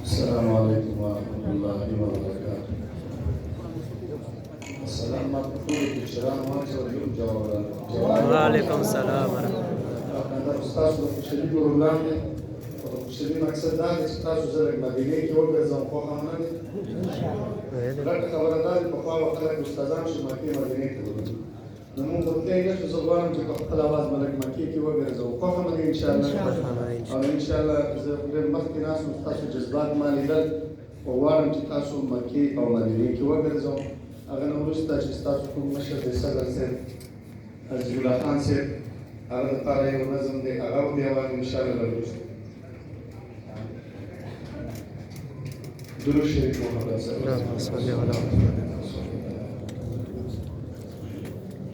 السلام عليكم ورحمة الله وبركاته. السلام عليكم الشرام واليوم جواب. وعلیکم السلام ورحمۃ دا استاد د خوشحالي پروګرام دی او د خوشحالي مقصد دا دی چې تاسو زه لږ مدینې کې وګرځم خو هم نه دي لکه خبره دا ده پخوا به خلک استادان شو مکې مدینې ته ورځي نو موږ ورته یې نه زه غواړم چې په خپل اواز به لږ مکې کې وګرځو خو هم دي انشاءالله او انشاءالله زه ډېر مخکې ناست وم ستاسو جذبات ما لیدل خو غواړم چې تاسو مکې او مدینې کې وګرځو هغه نه وروسته چې ستاسو کوم مشر دی صدر صاحب عزیز الله خان صاحب هغه لپاره یو نظم دی هغه به بیا وایو انشاءالله وروسته درود شریف محمد صلی الله علیه وسلم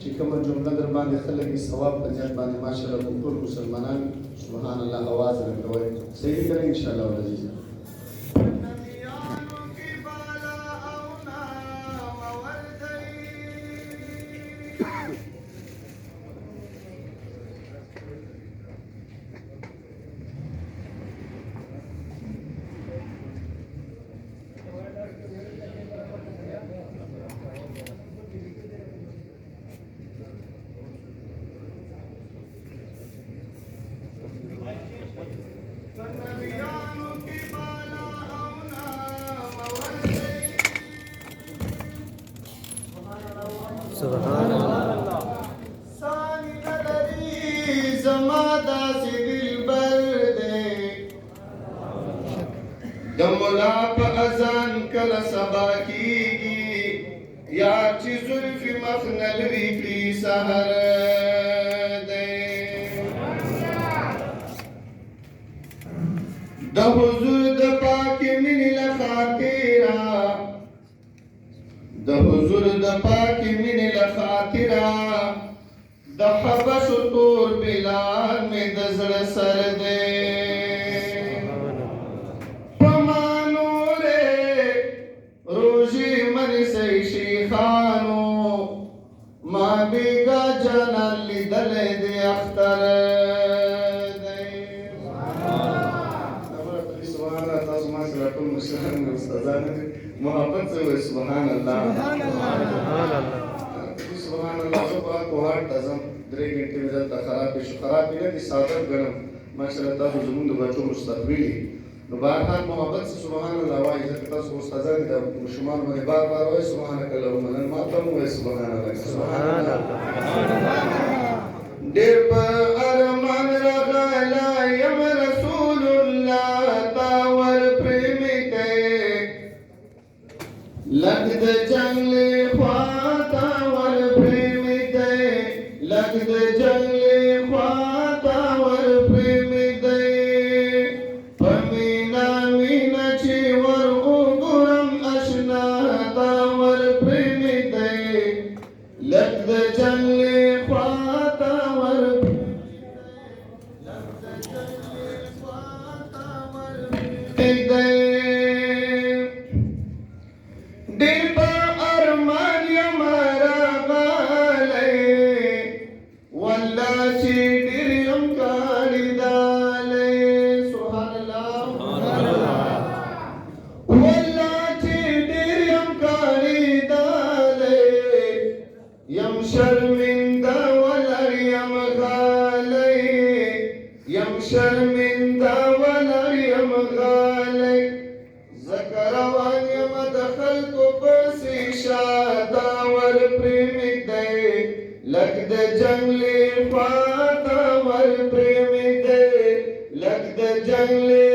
چې کومه جمله در باندې خلک یې ثواب په نیت باندې ماشاءالله ټول مسلمانان سبحان الله اواز راکوي صحیح کوي انشاءالله عزیز سبحان الله ثاني نظری زمادا سے دلبر دے دملا پا ازان کل سبا کیگی یا چی زلف مخنل ریفی سہر دے دا حضور دا پاک من لخاطرہ د حضور د پاک من لخاطرہ د حبش طور بلال میں د زړه سر دے پمانو رے روزی من سے شیخانو ما بیگا جانان لیدل دے اختر دے سبحان اللہ تاسو ما سره ټول مشران استادان محبت سے ہوئے سبحان اللہ سبحان اللہ صبح کو ہر تزم درې غنټې مې دلته خرابې شو خرابې نه دي ساده ګڼم ماشاءالله تاسو زموږ د بچو مستقبل یې نو بهرحال محبت سے سبحان الله وایي ځکه تاسو استادان د ماشومان باندې بار بار وایي سبحانک اللهم نن ما ته هم وایي سبحان الله سبحان الله ډېر په ارمان راغلی یم رسول الله تا ور پرېمې کوې لگ د جنگلی خواتا ور پریمی دے لگ د جنگلی خواتا ور پریمی دے پمینا مینا چی ور اگرم اشنا تا ور پریمی دے لگ د جنگلی خواتا ور پریمی دے دل پا ارمان یمارا غالے واللہ چی ڈریم کاری دالے سبحان اللہ واللہ چی ڈریم کاری دالے یم شرمندہ ولریم غالے یم شرمندہ ولریم غالے زکروان یم دخل کو پسی شادا ور پریمی دے لگ د جنگلی خواتا ور پریمی دے لگ د جنگلی